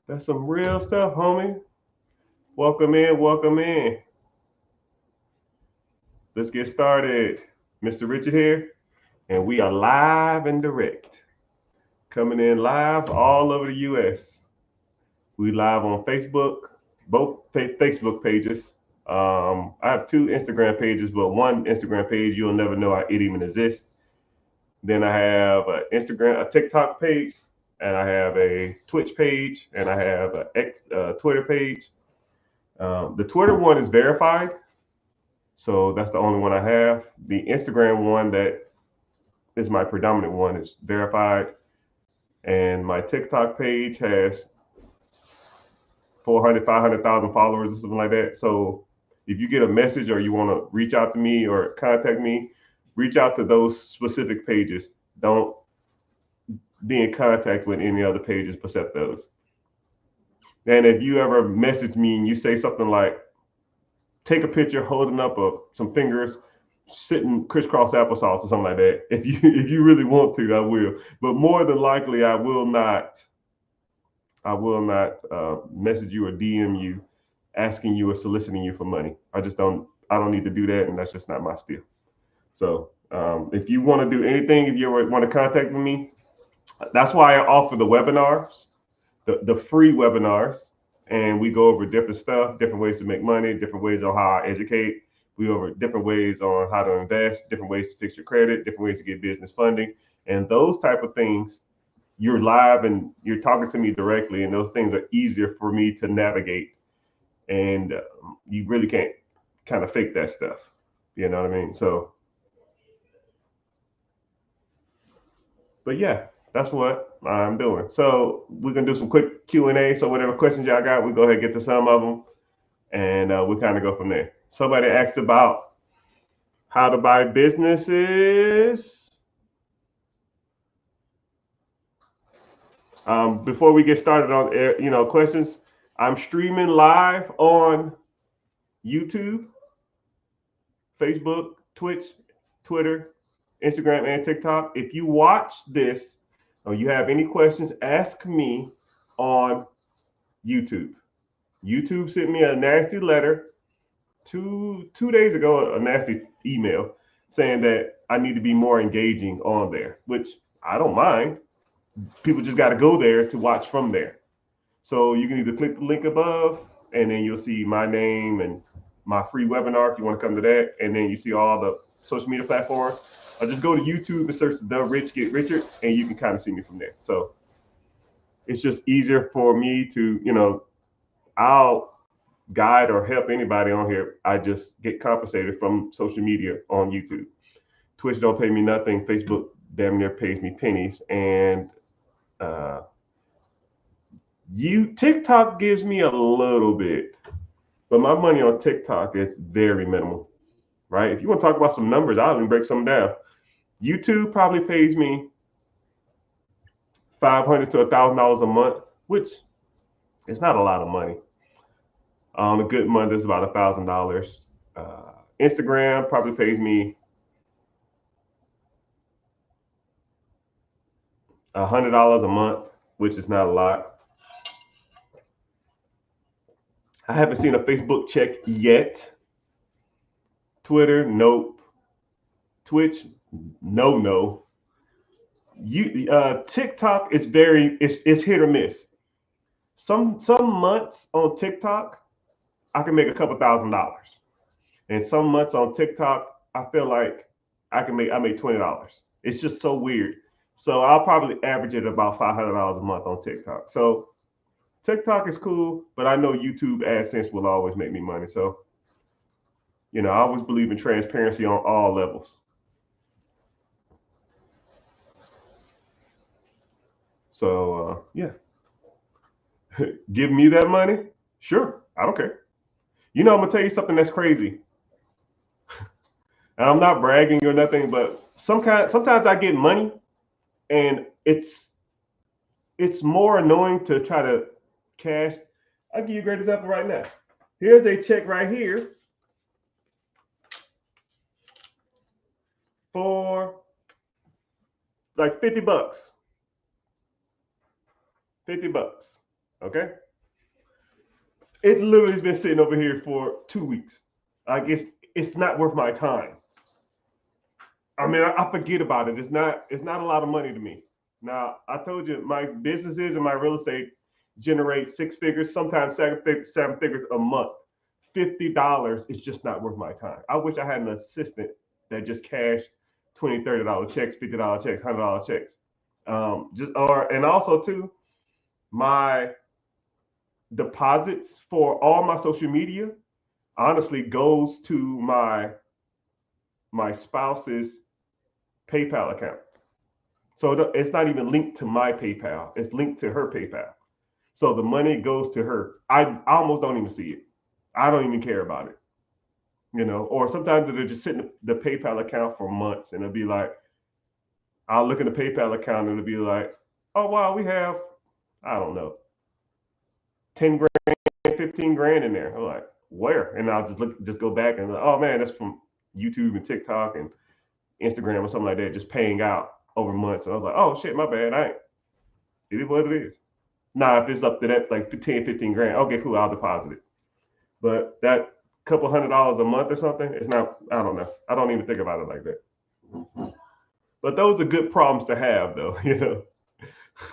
That's some real stuff, homie. Welcome in, welcome in. Let's get started. Mr. Richard here, and we are live and direct. Coming in live all over the US. We live on Facebook, both Facebook pages. I have two Instagram pages, but one Instagram page you'll never know it even exists. Then I have a TikTok page, and I have a Twitch page, and I have a Twitter page. The Twitter one is verified, so that's the only one I have. The Instagram one that is my predominant one is verified, and my TikTok page has 400, 500,000 followers or something like that. So if you get a message or you want to reach out to me or contact me, reach out to those specific pages. Don't be in contact with any other pages except those. And if you ever message me and you say something like, take a picture holding up some fingers sitting crisscross applesauce or something like that. If you really want to, I will. But more than likely, I will not message you or DM you, asking you or soliciting you for money. I don't need to do that, and that's just not my style. So if you want to do anything, if you ever want to contact with me, that's why I offer the webinars, the free webinars, and we go over different stuff, different ways to make money, different ways on how I educate. We go over different ways on how to invest, different ways to fix your credit, different ways to get business funding, and those type of things. You're live and you're talking to me directly, and those things are easier for me to navigate. And you really can't kind of fake that stuff. You know what I mean? So, but yeah, that's what I'm doing. So we're gonna do some quick Q&A. So whatever questions y'all got, we go ahead and get to some of them, and we kind of go from there. Somebody asked about how to buy businesses. Before we get started on questions, I'm streaming live on YouTube, Facebook, Twitch, Twitter, Instagram, and TikTok. If you watch this or you have any questions, ask me on YouTube. YouTube sent me a nasty letter two days ago, a nasty email saying that I need to be more engaging on there, which I don't mind. People just got to go there to watch from there. So you can either click the link above, and then you'll see my name and my free webinar if you want to come to that, and then you see all the social media platforms. Or just go to YouTube and search "The Rich Get Richard," and you can kind of see me from there. So it's just easier for me to, I'll guide or help anybody on here. I just get compensated from social media on YouTube. Twitch don't pay me nothing. Facebook damn near pays me pennies, and uh, you TikTok gives me a little bit, but my money on TikTok is very minimal, right? If you want to talk about some numbers, I'll even break some down. YouTube probably pays me $500 to $1,000 a month, which is not a lot of money. On a good month, it's about $1,000. Instagram probably pays me $100 a month, which is not a lot. I haven't seen a Facebook check yet. Twitter, nope. Twitch, no. TikTok is it's hit or miss. Some months on TikTok, I can make a couple $1,000, and some months on TikTok, I feel like I make $20. It's just so weird. So I'll probably average it about $500 a month on TikTok. So TikTok is cool, but I know YouTube AdSense will always make me money. So I always believe in transparency on all levels. So yeah, give me that money. Sure, I don't care. I'm gonna tell you something that's crazy. And I'm not bragging or nothing, but sometimes I get money, and it's more annoying to try to cash. I'll give you a great example right now. Here's a check right here for like $50. $50. Okay. It literally has been sitting over here for 2 weeks. I guess it's not worth my time. I mean, I forget about it. It's not a lot of money to me. Now, I told you my businesses and my real estate generate six figures, sometimes seven figures a month. $50 is just not worth my time. I wish I had an assistant that just cashed $20, $30 checks, $50 checks, $100 checks. And also too, my deposits for all my social media honestly goes to my spouse's PayPal account. So it's not even linked to my PayPal. It's linked to her PayPal. So the money goes to her. I almost don't even see it. I don't even care about it. Or sometimes they're just sitting in the PayPal account for months and it'll be like, I'll look at the PayPal account and it'll be like, oh wow, we have, I don't know, 10 grand, 15 grand in there. I'm like, where? And I'll just go back and oh man, that's from YouTube and TikTok and Instagram or something like that, just paying out over months. And I was like, oh shit, my bad. It is what it is. Now, if it's up to that, like 10, 15 grand, okay, cool, I'll deposit it. But that couple $100 a month or something, it's not, I don't know. I don't even think about it like that. But those are good problems to have, though,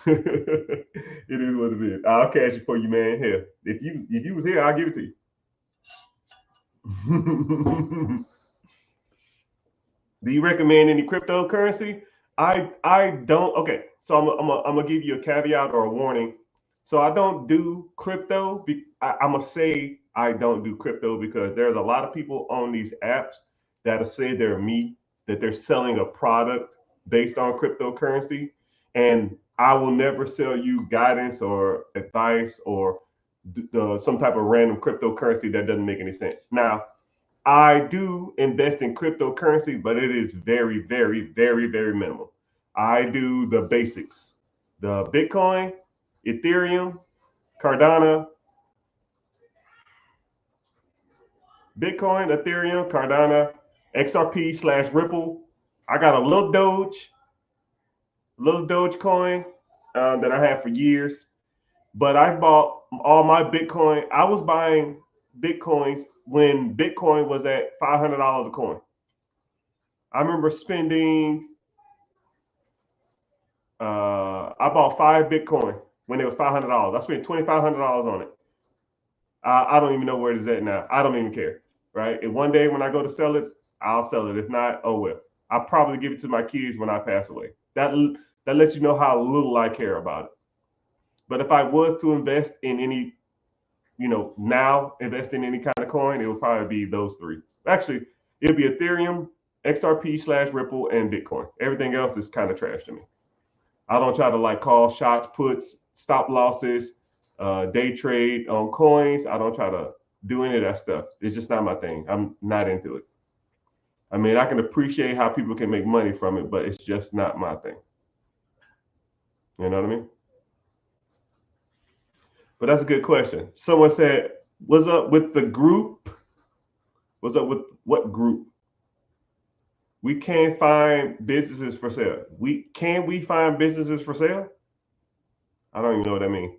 It is what it is. I'll cash it for you, man. Here. If you was here, I'll give it to you. Do you recommend any cryptocurrency? I don't. Okay, so I'm gonna give you a caveat or a warning. So I don't do crypto. I'm gonna say I don't do crypto because there's a lot of people on these apps that say they're me, that they're selling a product based on cryptocurrency, and I will never sell you guidance or advice or some type of random cryptocurrency that doesn't make any sense. Now, I do invest in cryptocurrency, but it is very, very, very, very minimal. I do the basics, the Bitcoin, Ethereum, Cardano, XRP/Ripple. I got a little Dogecoin that I have for years, but I bought all my Bitcoin. I was buying Bitcoins when Bitcoin was at $500 a coin. I remember spending. I bought 5 Bitcoin when it was $500. I spent $2,500 on it. I don't even know where it is at now. I don't even care, right? And one day when I go to sell it, I'll sell it. If not, oh well. I'll probably give it to my kids when I pass away. That lets you know how little I care about it. But if I was to invest in any, now invest in any kind of coin, it would probably be those three. Actually, it'll be Ethereum, XRP/Ripple, and Bitcoin. Everything else is kind of trash to me. I don't try to like call shots, puts, stop losses, day trade on coins. I don't try to do any of that stuff. It's just not my thing. I'm not into it. I mean, I can appreciate how people can make money from it, but it's just not my thing. You know what I mean? But that's a good question. Someone said, what's up with the group? What's up with what group? We can't find businesses for sale. We find businesses for sale? I don't even know what that means.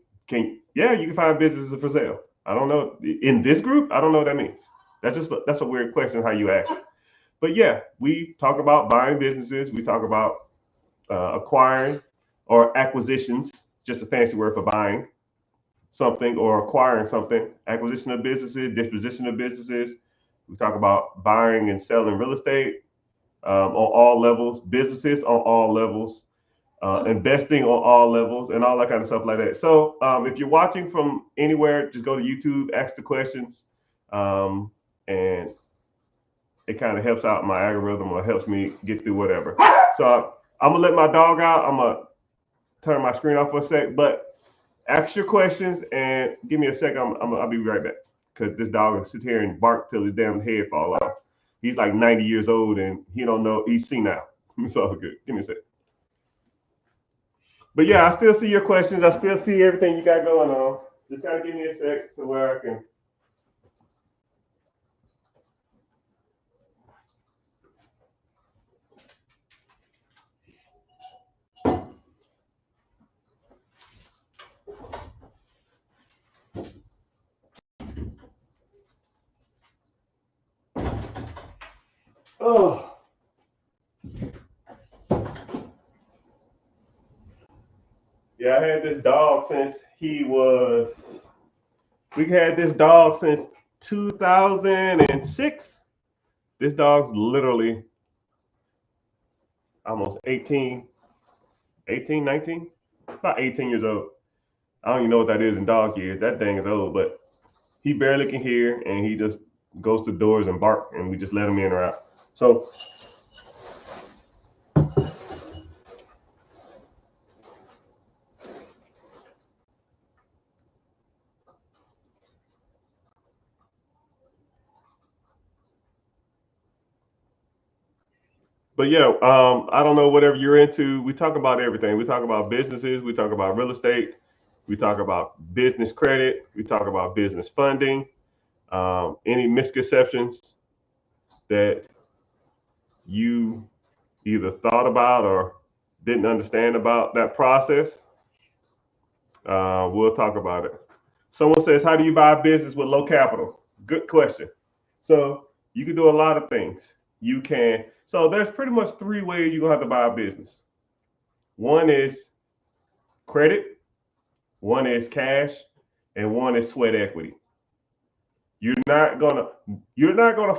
Yeah, you can find businesses for sale. I don't know. In this group, I don't know what that means. That's a weird question how you ask. But yeah, we talk about buying businesses. We talk about acquiring or acquisitions, just a fancy word for buying something or acquiring something. Acquisition of businesses, disposition of businesses. We talk about buying and selling real estate on all levels, businesses on all levels, investing on all levels, and all that kind of stuff like that. So if you're watching from anywhere, just go to YouTube, ask the questions, and it kind of helps out my algorithm or helps me get through whatever. So I'm gonna let my dog out. I'm gonna turn my screen off for a sec, but ask your questions and give me a sec. I'll be right back because this dog will sit here and bark till his damn head fall off. He's like 90 years old and he don't know. He's senile. It's all good. Give me a sec. But yeah, I still see your questions. I still see everything you got going on. Just gotta give me a sec to where I can. Oh. Yeah, I had this dog since we had this dog since 2006. This dog's literally almost 19, about 18 years old. I don't even know what that is in dog years. That thing is old, but he barely can hear and he just goes to doors and bark and we just let him in or out. So but yeah, I don't know whatever you're into. We talk about everything. We talk about businesses. We talk about real estate. We talk about business credit. We talk about business funding. Any misconceptions that you either thought about or didn't understand about that process, we'll talk about it. Someone says, how do you buy a business with low capital? Good question. So you can do a lot of things. So there's pretty much three ways you're gonna have to buy a business. One is credit, one is cash, and one is sweat equity. You're not gonna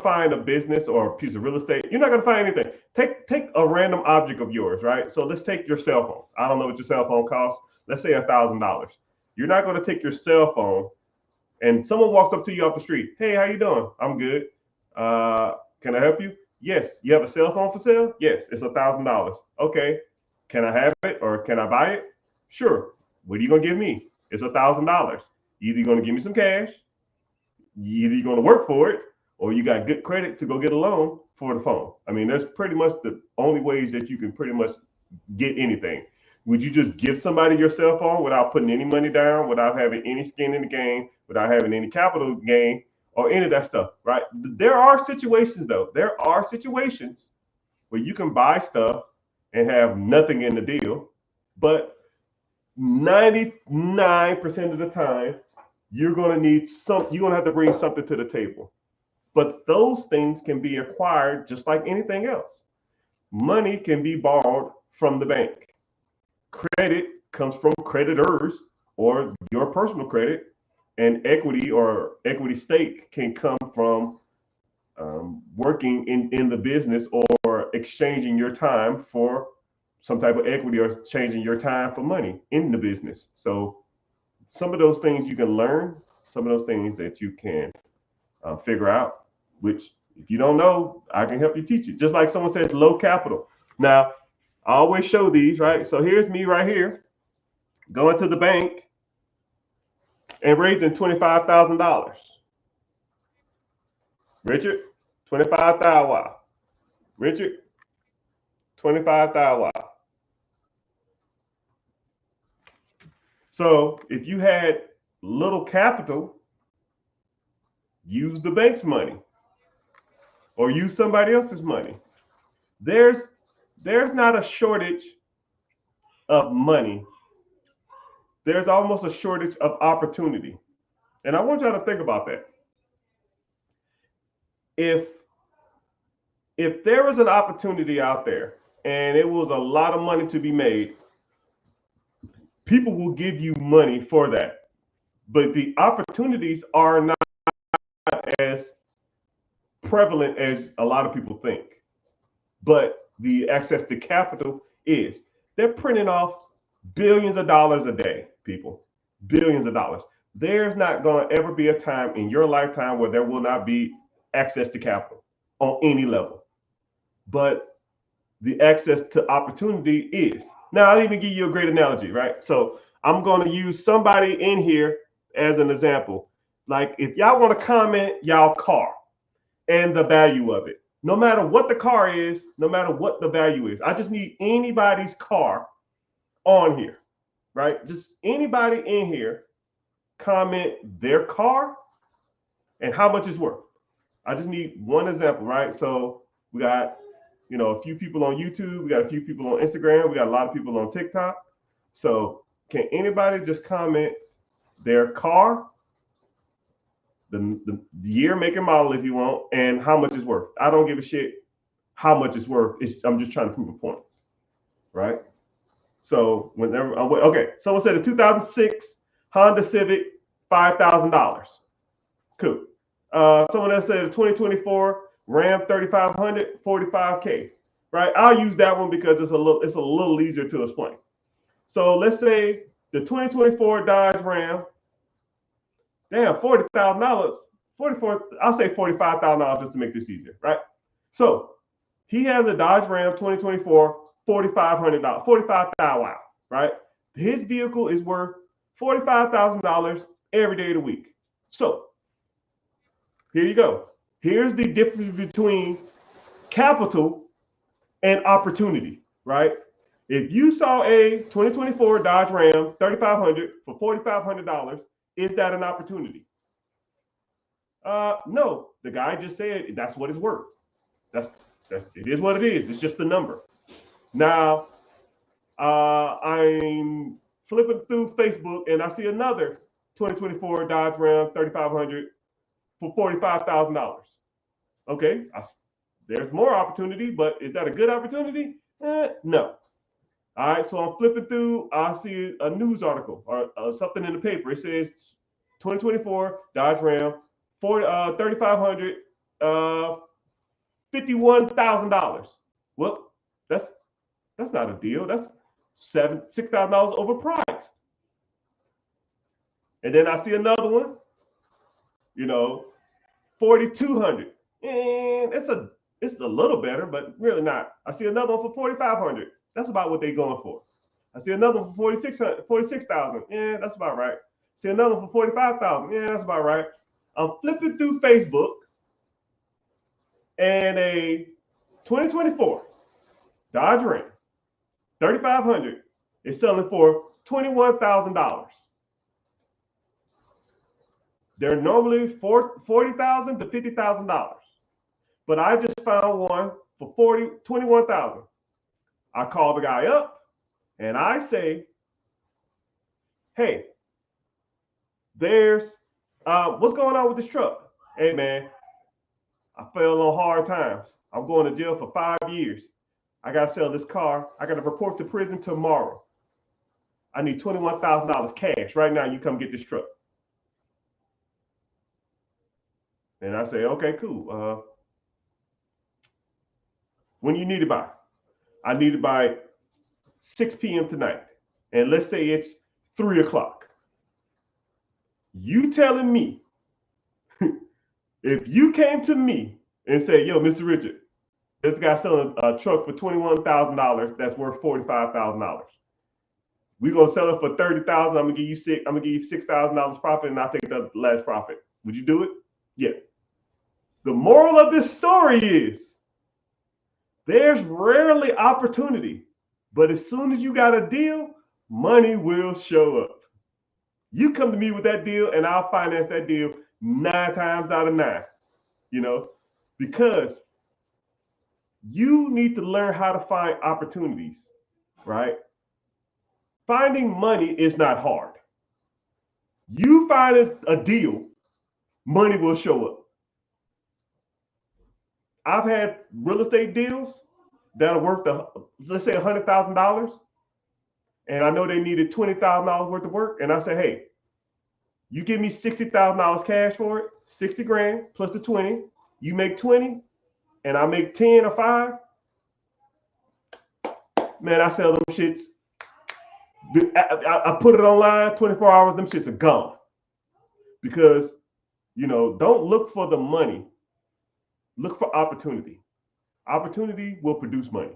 find a business or a piece of real estate. You're not gonna find anything. Take a random object of yours, right? So let's take your cell phone. I don't know what your cell phone costs. Let's say $1,000. You're not gonna take your cell phone and someone walks up to you off the street. Hey, how you doing? I'm good. Can I help you? Yes. You have a cell phone for sale? Yes. It's $1,000. Okay. Can I have it or can I buy it? Sure. What are you gonna give me? It's $1,000. Either you're gonna give me some cash, either you're gonna work for it, or you got good credit to go get a loan for the phone. I mean, that's pretty much the only ways that you can pretty much get anything. Would you just give somebody your cell phone without putting any money down, without having any skin in the game, without having any capital gain, or any of that stuff, right? There are situations, though. There are situations where you can buy stuff and have nothing in the deal, but 99% of the time, you're going to need you're going to have to bring something to the table. But those things can be acquired just like anything else. Money can be borrowed from the bank. Credit comes from creditors or your personal credit, and equity or equity stake can come from working in the business or exchanging your time for some type of equity or changing your time for money in the business. So some of those things you can learn, some of those things that you can figure out, which if you don't know, I can help you teach it. Just like someone says, low capital. Now, I always show these, right? So here's me right here going to the bank and raising $25,000. Richard, 25,000. Wow. Richard, 25,000. Wow. So if you had little capital, use the bank's money or use somebody else's money. There's not a shortage of money. There's almost a shortage of opportunity. And I want y'all to think about that. If there was an opportunity out there and it was a lot of money to be made, people will give you money for that. But the opportunities are not as prevalent as a lot of people think. But the access to capital is. They're printing off billions of dollars a day, people. Billions of dollars. There's not going to ever be a time in your lifetime where there will not be access to capital on any level. But the access to opportunity is. Now, I'll even give you a great analogy, right? So I'm going to use somebody in here as an example. Like if y'all want to comment y'all car and the value of it, no matter what the car is, no matter what the value is, I just need anybody's car on here, right? Just anybody in here comment their car and how much it's worth. I just need one example, right? So we got, a few people on YouTube, we got a few people on Instagram, we got a lot of people on TikTok. So can anybody just comment their car, the year, make, and model if you want, and how much it's worth? I don't give a shit how much it's worth. I'm just trying to prove a point, right? So whenever okay, someone said a 2006 Honda Civic, $5,000. Cool. Someone else said a 2024 Ram 3500, 45K. Right? I'll use that one because it's a little easier to explain. So let's say the 2024 Dodge Ram, damn, $40,000, I'll say $45,000 just to make this easier, right? So he has a Dodge Ram 2024, $4,500, $45,000, right? His vehicle is worth $45,000 every day of the week. So here you go. Here's the difference between capital and opportunity, right? If you saw a 2024 Dodge Ram 3500 for $4,500, is that an opportunity? No, the guy just said that's what it's worth. It is what it is. It's just the number. Now, I'm flipping through Facebook and I see another 2024 Dodge Ram 3500 for $45,000. Okay, there's more opportunity, but is that a good opportunity? No. All right, so I'm flipping through. I see a news article or something in the paper. It says 2024 Dodge Ram, 3,500, $51,000. Well, that's not a deal. That's $6,000 overpriced. And then I see another one, 4,200. And it's a little better, but really not. I see another one for 4,500. That's about what they're going for. I see another one for 46,000. Yeah, that's about right. See another one for 45,000. Yeah, that's about right. I'm flipping through Facebook, and a 2024 Dodge Ram 3,500 is selling for $21,000. They're normally $40,000 to $50,000, but I just found one for $21,000. I call the guy up and I say, "Hey, there's what's going on with this truck? Hey man, I fell on hard times. I'm going to jail for 5 years. I gotta sell this car. I gotta report to prison tomorrow. I need $21,000 cash right now. You come get this truck." And I say, "Okay, cool. When you need it by?" "I need it by 6 p.m. tonight. And let's say it's 3 o'clock. You telling me, if you came to me and said, 'Yo, Mr. Richard, this guy selling a truck for $21,000 that's worth $45,000. We're gonna sell it for $30,000. I'm gonna give you $6,000 profit, and I'll take the last profit.' Would you do it?" Yeah. The moral of this story is there's rarely opportunity, but as soon as you got a deal, money will show up. You come to me with that deal and I'll finance that deal 9 times out of 9, because you need to learn how to find opportunities, right? Finding money is not hard. You find a deal, money will show up. I've had real estate deals that are worth, let's say $100,000, and I know they needed $20,000 worth of work, and I say, "Hey, you give me $60,000 cash for it, 60 grand plus the 20, you make 20, and I make 10 or 5, man, I sell them shits. I put it online, 24 hours, them shits are gone." Because, don't look for the money. Look for opportunity. Opportunity will produce money,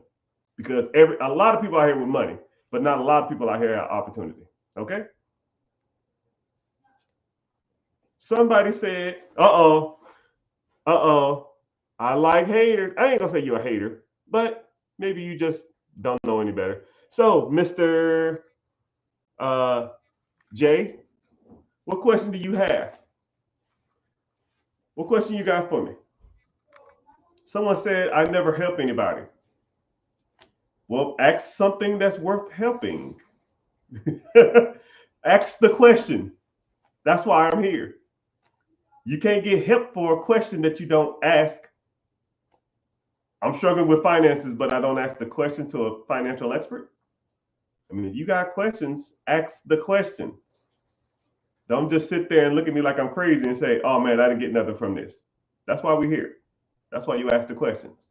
because a lot of people out here with money, but not a lot of people out here have opportunity. Okay. Somebody said, I like haters. I ain't gonna say you're a hater, but maybe you just don't know any better. So, Mr. Jay, what question do you have? What question you got for me? Someone said, "I never help anybody." Well, ask something that's worth helping. Ask the question. That's why I'm here. You can't get help for a question that you don't ask. I'm struggling with finances, but I don't ask the question to a financial expert. I mean, if you got questions, ask the question. Don't just sit there and look at me like I'm crazy and say, oh man, I didn't get nothing from this. That's why we're here. That's why you ask the questions.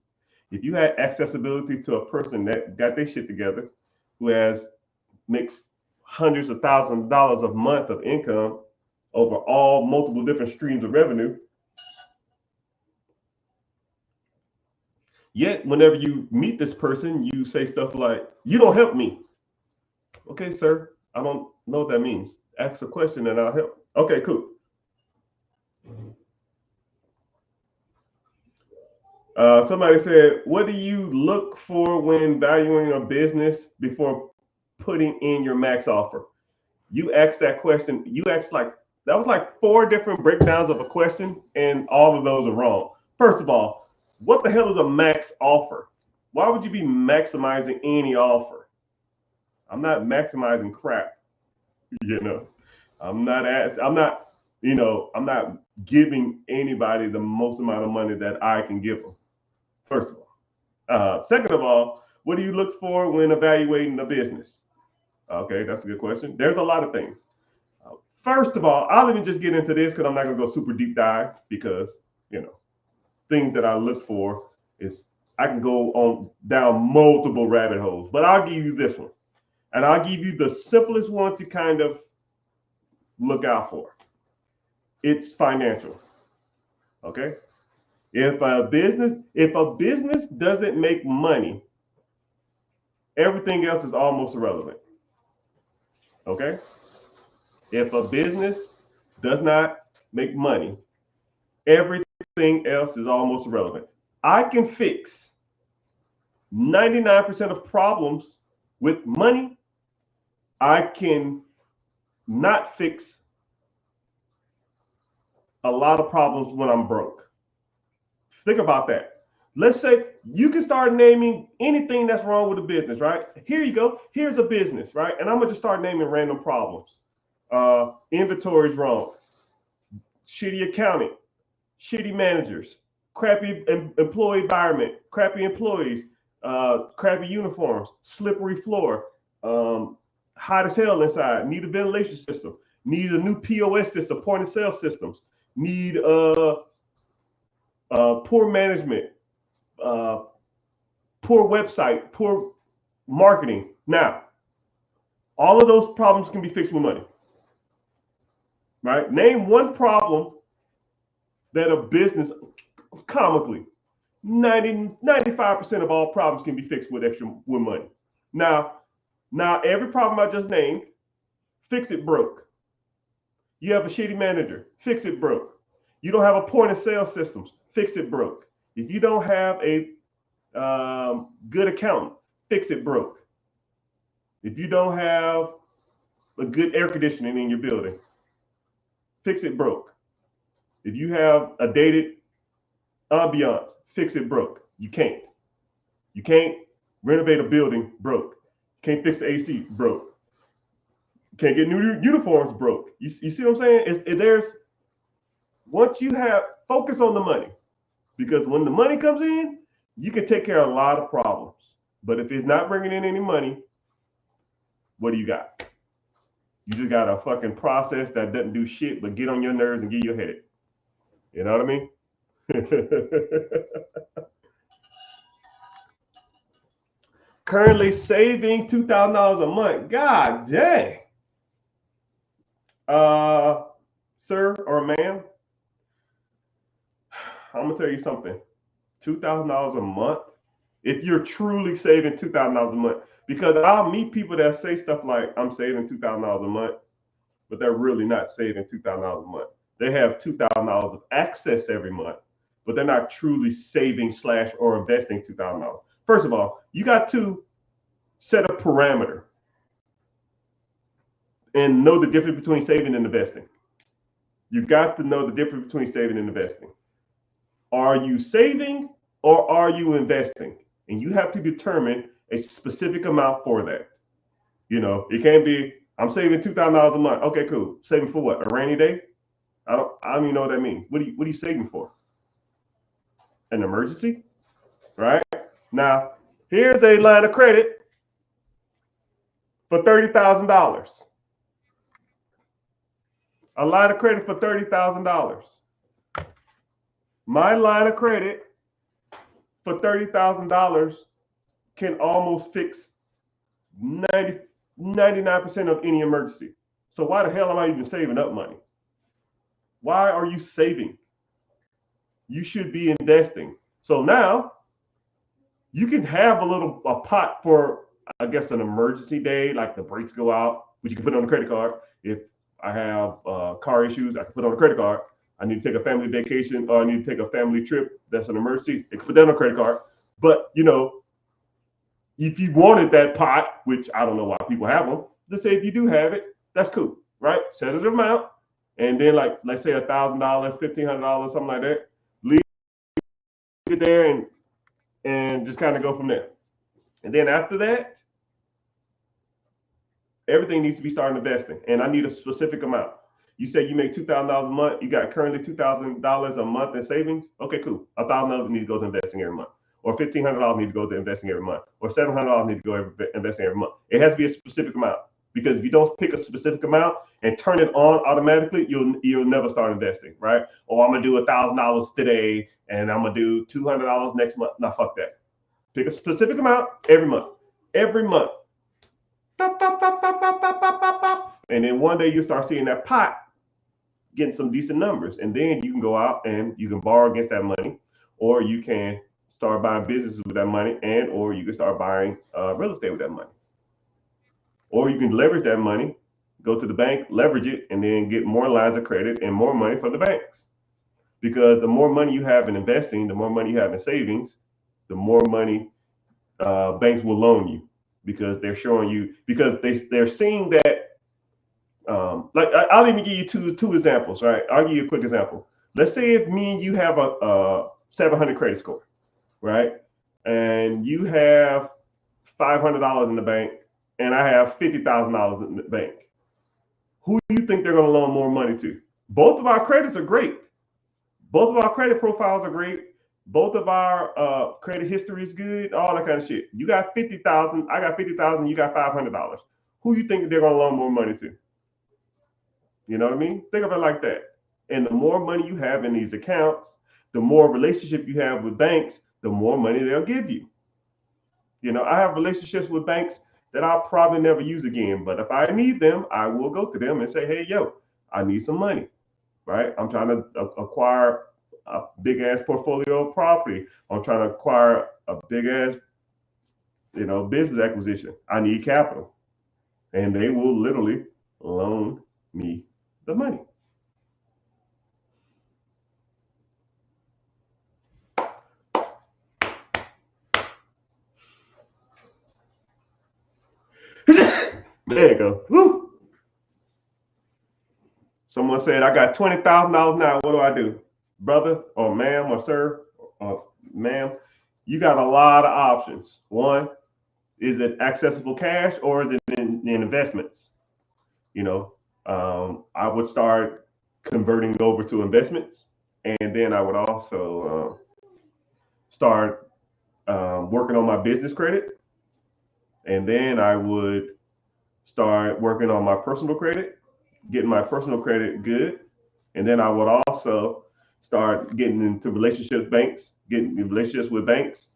If you had accessibility to a person that got their shit together, who makes hundreds of thousands of dollars a month of income over all multiple different streams of revenue, yet whenever you meet this person, you say stuff like, you don't help me. Okay, sir, I don't know what that means. Ask a question and I'll help. Okay, cool. Somebody said, what do you look for when valuing a business before putting in your max offer? You asked that question. You asked that was like 4 different breakdowns of a question, and all of those are wrong. First of all, what the hell is a max offer? Why would you be maximizing any offer? I'm not maximizing crap. You know, I'm not giving anybody the most amount of money that I can give them. First of all. Second of all, what do you look for when evaluating a business? Okay, that's a good question. There's a lot of things. First of all, I'll even just get into this because I'm not going to go super deep dive because, things that I look for is I can go on down multiple rabbit holes, but I'll give you this one. And I'll give you the simplest one to kind of look out for. It's financial. Okay? If a business doesn't make money, everything else is almost irrelevant. Okay? If a business does not make money, everything else is almost irrelevant. I can fix 99% of problems with money. I can not fix a lot of problems when I'm broke. Think about that. Let's say you can start naming anything that's wrong with a business, right? Here you go. Here's a business, right? And I'm going to just start naming random problems. Inventory's wrong. Shitty accounting. Shitty managers. Crappy employee environment. Crappy employees. Crappy uniforms. Slippery floor. Hot as hell inside. Need a ventilation system. Need a new POS system, point of sale systems. Need poor management, poor website, poor marketing. Now, all of those problems can be fixed with money, right? Name one problem that a business, comically, 95% of all problems can be fixed with money. Now every problem I just named, fix it broke. You have a shitty manager, fix it broke. You don't have a point of sale systems, fix it broke. If you don't have a good accountant, fix it broke. If you don't have a good air conditioning in your building, fix it broke. If you have a dated ambiance, fix it broke. You can't. You can't renovate a building, broke. Can't fix the AC, broke. Can't get new uniforms, broke. You see what I'm saying? Once you have, focus on the money, because when the money comes in, you can take care of a lot of problems. But if it's not bringing in any money, what do you got? You just got a fucking process that doesn't do shit but get on your nerves and give you a headache. You know what I mean? Currently saving $2,000 a month. God dang. Sir or ma'am, I'm gonna tell you something. $2,000 a month, if you're truly saving $2,000 a month, because I'll meet people that say stuff like, I'm saving $2,000 a month, but they're really not saving $2,000 a month. They have $2,000 of access every month, but they're not truly saving / or investing $2,000. First of all, you got to set a parameter and know the difference between saving and investing. You got to know the difference between saving and investing. Are you saving or are you investing? And you have to determine a specific amount for that. It can't be, I'm saving $2,000 a month. Okay, cool. Saving for what? A rainy day? I don't even know what that means. What are you saving for? An emergency? right? Now, here's a line of credit for $30,000. A line of credit for $30,000. My line of credit for $30,000 can almost fix 99% of any emergency. So why the hell am I even saving up money? Why are you saving? You should be investing. So now you can have a pot for, I guess, an emergency day, like the brakes go out, which you can put on the credit card. If I have car issues, I can put on a credit card. I need to take a family vacation, or I need to take a family trip that's an emergency, I can put that on a credit card. But if you wanted that pot, which I don't know why people have them, just say if you do have it, that's cool, right? Set an amount, and then let's say $1,000, $1,500, something like that. Leave it there and just kind of go from there. And then after that, everything needs to be starting investing, and I need a specific amount. You say you make $2,000 a month. You got currently $2,000 a month in savings. Okay, cool. $1,000 need to go to investing every month, or $1,500 need to go to investing every month, or $700 need to go investing every month. It has to be a specific amount, because if you don't pick a specific amount and turn it on automatically, you'll never start investing, right? Oh, I'm gonna do $1,000 today, and I'm gonna do $200 next month. No, fuck that. Pick a specific amount every month. Every month. And then one day you start seeing that pot getting some decent numbers, and then you can go out and you can borrow against that money, or you can start buying businesses with that money, and or you can start buying real estate with that money, or you can leverage that money, go to the bank, leverage it, and then get more lines of credit and more money from the banks. Because the more money you have in investing, the more money you have in savings, the more money banks will loan you, because they're showing you, because they're seeing that. I'll even give you two examples, right? I'll give you a quick example. Let's say if me and you have a 700 credit score, right? And you have $500 in the bank, and I have $50,000 in the bank. Who do you think they're going to loan more money to? Both of our credits are great. Both of our credit profiles are great. Both of our credit history is good. All that kind of shit. You got 50,000. I got 50,000. You got $500. Who do you think they're going to loan more money to? You know what I mean? Think of it like that. And the more money you have in these accounts, the more relationship you have with banks, the more money they'll give you. I have relationships with banks that I'll probably never use again. But if I need them, I will go to them and say, hey, yo, I need some money, right? I'm trying to acquire a big ass portfolio of property. I'm trying to acquire a big ass, business acquisition. I need capital. And they will literally loan me the money. There you go. Woo. Someone said, I got $20,000 now. What do I do? Brother or ma'am or sir or ma'am, you got a lot of options. One, is it accessible cash, or is it in investments? I would start converting over to investments, and then I would also start working on my business credit, and then I would start working on my personal credit, getting my personal credit good, and then I would also start getting into getting relationships with banks,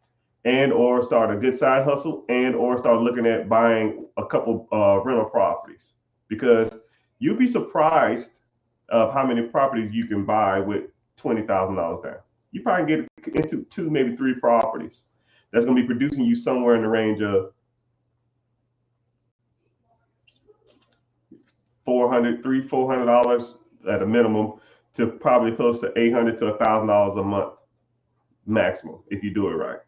and or start a good side hustle, and or start looking at buying a couple rental properties, because you'll be surprised of how many properties you can buy with $20,000 down. You probably get into 2, maybe 3 properties that's going to be producing you somewhere in the range of $400 at a minimum, to probably close to $800 to $1,000 a month maximum, if you do it right.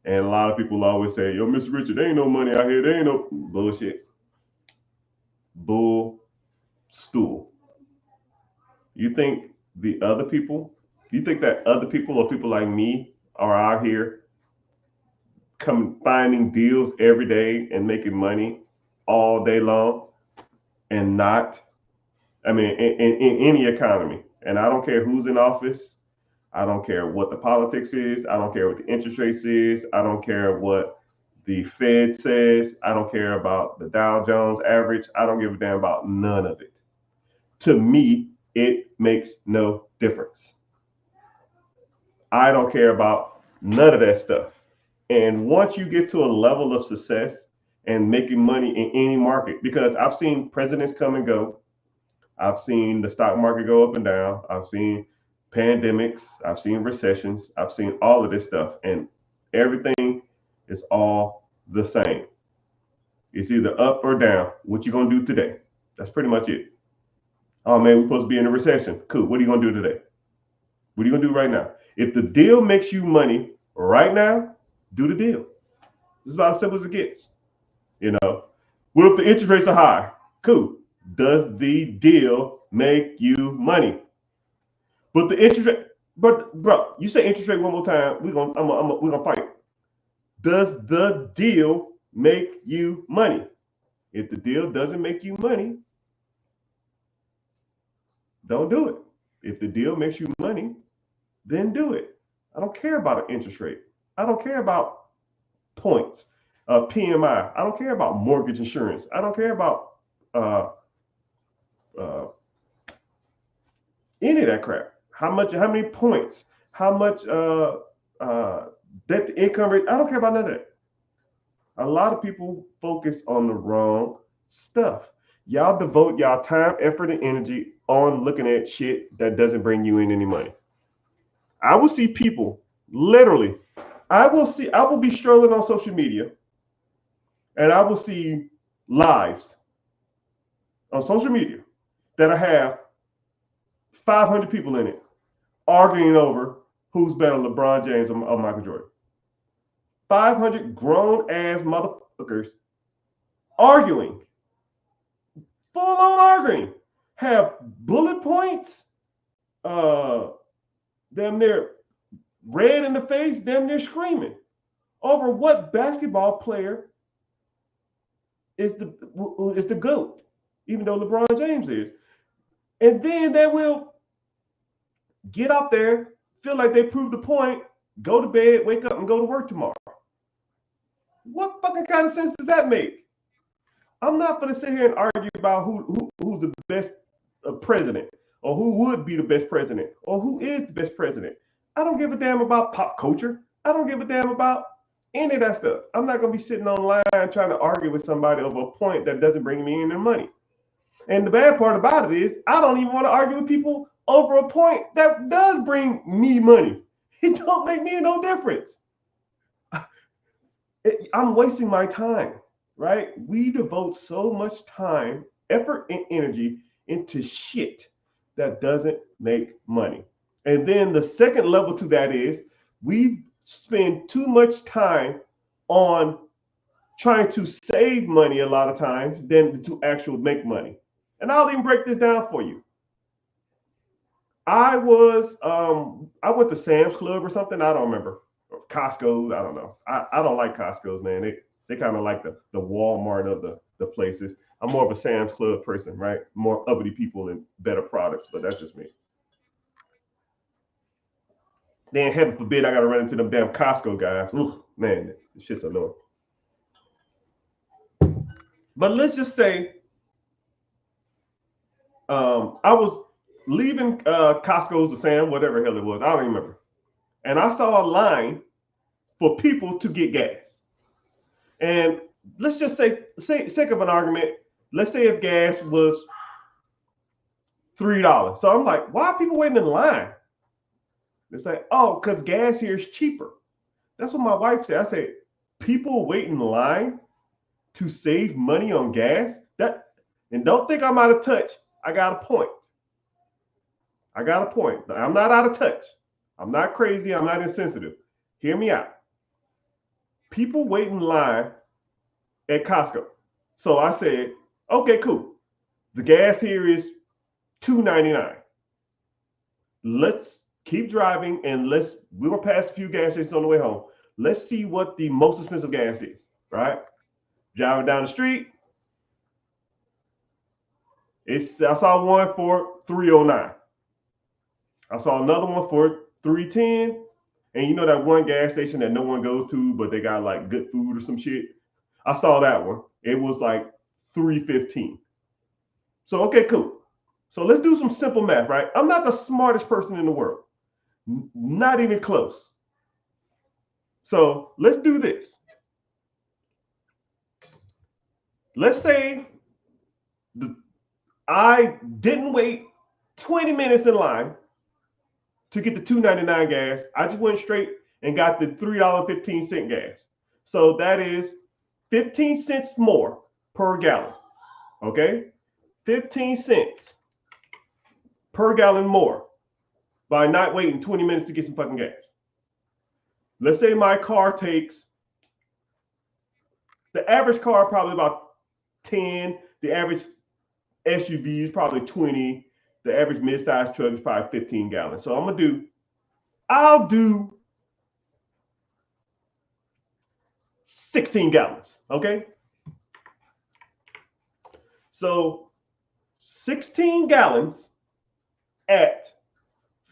And a lot of people always say, yo, Mr. Richard, there ain't no money out here. There ain't no bullshit. Bull stool. You think that other people or people like me are out here finding deals every day and making money all day long, and not, in any economy, and I don't care who's in office, I don't care what the politics is. I don't care what the interest rates is. I don't care what the Fed says. I don't care about the Dow Jones average. I don't give a damn about none of it. To me, it makes no difference. I don't care about none of that stuff. And once you get to a level of success and making money in any market, because I've seen presidents come and go, I've seen the stock market go up and down, I've seen pandemics, I've seen recessions, I've seen all of this stuff, and everything is all the same. It's either up or down. What you gonna do today? That's pretty much it. Oh man, we're supposed to be in a recession. Cool. What are you gonna do today? What are you gonna do right now? If the deal makes you money right now, do the deal. It's about as simple as it gets. You know, what if the interest rates are high? Cool. Does the deal make you money? But the interest rate, but bro, you say interest rate one more time, we're gonna fight. Does the deal make you money? If the deal doesn't make you money, don't do it. If the deal makes you money, then do it. I don't care about an interest rate. I don't care about points, PMI. I don't care about mortgage insurance. I don't care about uh, uh, any of that crap. How many points? How much debt to income rate? I don't care about none of that. A lot of people focus on the wrong stuff. Y'all devote y'all time, effort, and energy on looking at shit that doesn't bring you in any money. I will see people literally. I will be strolling on social media, and I will see lives on social media that I have 500 people in it arguing over who's better, LeBron James or Michael Jordan. 500 grown ass motherfuckers arguing, full on arguing, have bullet points, damn near red in the face, damn near screaming over what basketball player is the GOAT, even though LeBron James is. And then they will get up there, feel like they proved the point, go to bed, wake up, and go to work tomorrow. What fucking kind of sense does that make? I'm not going to sit here and argue about who's the best president, or who would be the best president, or who is the best president. I don't give a damn about pop culture. I don't give a damn about any of that stuff. I'm not going to be sitting online trying to argue with somebody over a point that doesn't bring me any money. And the bad part about it is I don't even want to argue with people over a point that does bring me money. It don't make me no difference. I'm wasting my time, right? We devote so much time, effort, and energy into shit that doesn't make money. And then the second level to that is we spend too much time on trying to save money a lot of times than to actually make money. And I'll even break this down for you. I went to Sam's Club or something. I don't remember. Or Costco. I don't know. I don't like Costco's, man. They kind of like the Walmart of the places. I'm more of a Sam's Club person, right? More uppity people and better products, but that's just me. Then heaven forbid I gotta run into them damn Costco guys. Ooh, man, this shit's annoying. But let's just say I was leaving Costco's or Sam, whatever hell it was. I don't even remember. And I saw a line for people to get gas. And let's just say sake of an argument, let's say if gas was $3. So I'm like, why are people waiting in line? It's like, oh, because gas here is cheaper. That's what my wife said. I said, people wait in line to save money on gas? And don't think I'm out of touch. I got a point. I'm not out of touch. I'm not crazy. I'm not insensitive. Hear me out. People wait in line at Costco. So I said, okay, cool. The gas here is $2.99. Let's keep driving and we're gonna pass a few gas stations on the way home. Let's see what the most expensive gas is, right? Driving down the street. I saw one for $3.09. I saw another one for $3.10. And you know that one gas station that no one goes to, but they got like good food or some shit? I saw that one. It was like $3.15. So, okay, cool. So let's do some simple math, right? I'm not the smartest person in the world. Not even close. So let's do this. Let's say I didn't wait 20 minutes in line to get the $2.99 gas. I just went straight and got the $3.15 gas. So that is 15 cents more per gallon. Okay? 15 cents per gallon more by not waiting 20 minutes to get some fucking gas. Let's say my car takes, the average car probably about 10, the average SUV is probably 20, the average mid-size truck is probably 15 gallons. So I'll do 16 gallons, okay? So 16 gallons at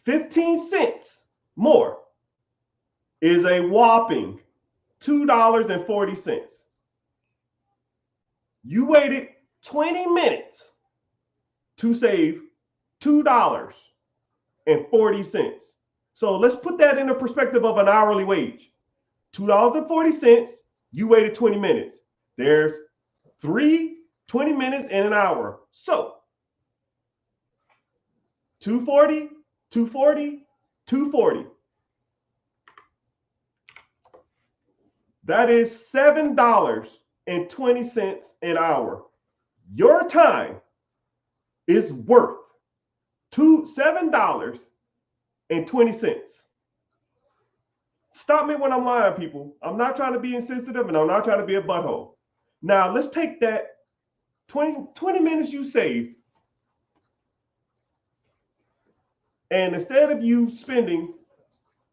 15 cents more is a whopping $2.40. You waited 20 minutes to save $2.40. So let's put that in the perspective of an hourly wage. $2.40, you waited 20 minutes. There's 20 minutes in an hour. So 240, 240, 240. That is $7.20 an hour. Your time is worth $7.20. Stop me when I'm lying, people. I'm not trying to be insensitive and I'm not trying to be a butthole. Now, let's take that 20 minutes you saved, and instead of you spending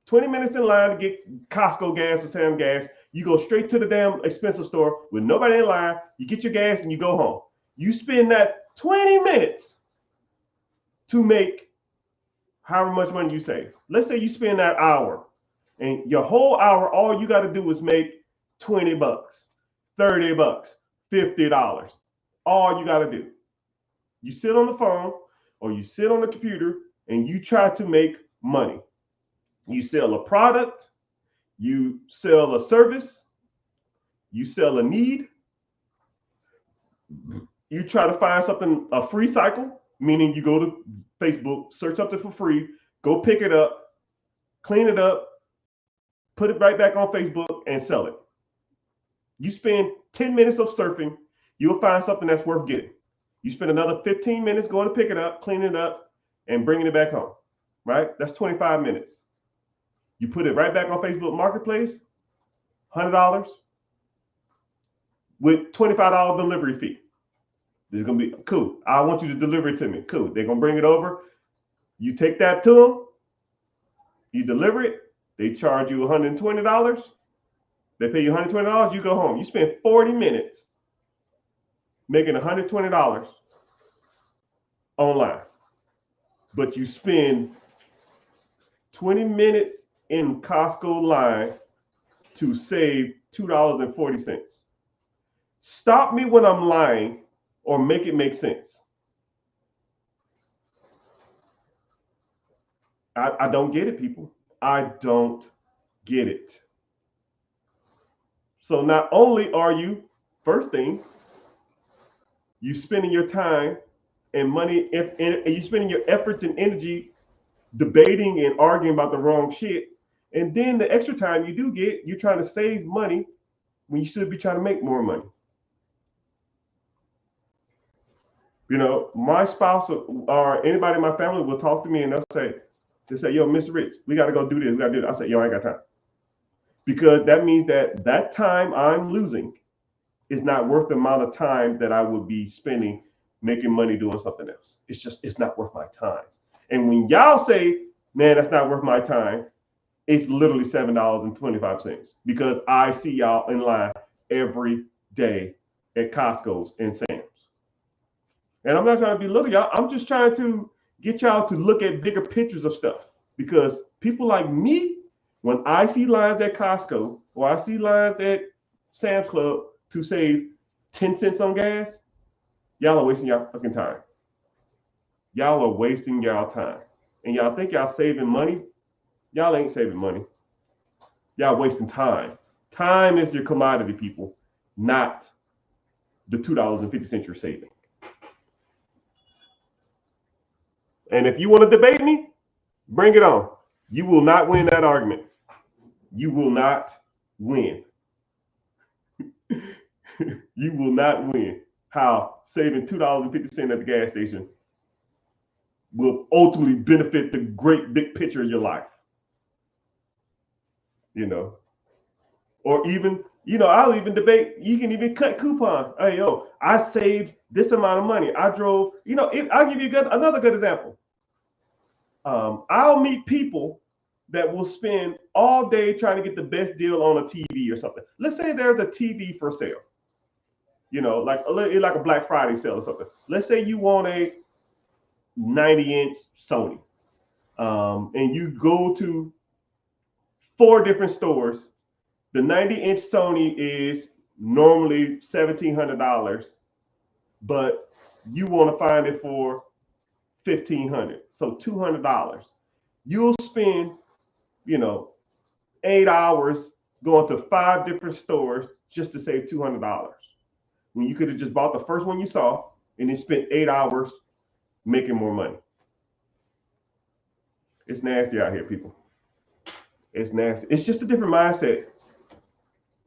20 minutes in line to get Costco gas or Sam gas, you go straight to the damn expensive store with nobody in line, you get your gas and you go home. You spend that 20 minutes to make however much money you save. Let's say you spend that hour, and your whole hour, all you got to do is make $20, $30, $50. All you got to do. You sit on the phone or you sit on the computer and you try to make money. You sell a product, you sell a service, you sell a need. You try to find something, a free cycle, meaning you go to Facebook, search something for free, go pick it up, clean it up, put it right back on Facebook and sell it. You spend 10 minutes of surfing, you'll find something that's worth getting. You spend another 15 minutes going to pick it up, cleaning it up, and bringing it back home, right? That's 25 minutes. You put it right back on Facebook Marketplace, $100 with $25 delivery fee. This is going to be cool. I want you to deliver it to me. Cool. They're going to bring it over. You take that to them. You deliver it. They charge you $120. They pay you $120. You go home. You spend 40 minutes making $120 online. But you spend 20 minutes in Costco line to save $2.40. Stop me when I'm lying or make it make sense. I don't get it, people. I don't get it. So not only are you, first thing, you spending your time and money, and you spending your efforts and energy debating and arguing about the wrong shit. And then the extra time you do get, you're trying to save money when you should be trying to make more money. You know, my spouse or anybody in my family will talk to me and they'll say, yo, Mr. Rich, we got to go do this. We got to do that. I say, yo, I ain't got time. Because that means that time I'm losing is not worth the amount of time that I would be spending making money doing something else. It's not worth my time. And when y'all say, man, that's not worth my time, it's literally $7.25 because I see y'all in line every day at Costco's and Sam's. And I'm not trying to belittle y'all. I'm just trying to get y'all to look at bigger pictures of stuff Because people like me, when I see lines at Costco or I see lines at Sam's Club to save 10 cents on gas, y'all are wasting y'all fucking time. Y'all are wasting y'all time. And y'all think y'all saving money? Y'all ain't saving money. Y'all wasting time. Time is your commodity, people, not the $2.50 you're saving. And if you want to debate me, bring it on. You will not win that argument. You will not win. You will not win how saving $2.50 at the gas station will ultimately benefit the great big picture of your life. You know, or even, you know, I'll even debate, you can even cut coupon. Hey, yo, I saved this amount of money. I drove, you know, I'll give you another good example. I'll meet people that will spend all day trying to get the best deal on a TV or something. Let's say there's a TV for sale, you know, like a Black Friday sale or something. Let's say you want a 90-inch Sony, and you go to 4 different stores. The 90-inch Sony is normally $1,700, but you want to find it for $1,500, so $200. You'll spend, you know, 8 hours going to 5 different stores just to save $200. When you could have just bought the first one you saw and then spent 8 hours making more money. It's nasty out here, people. It's nasty. It's just a different mindset.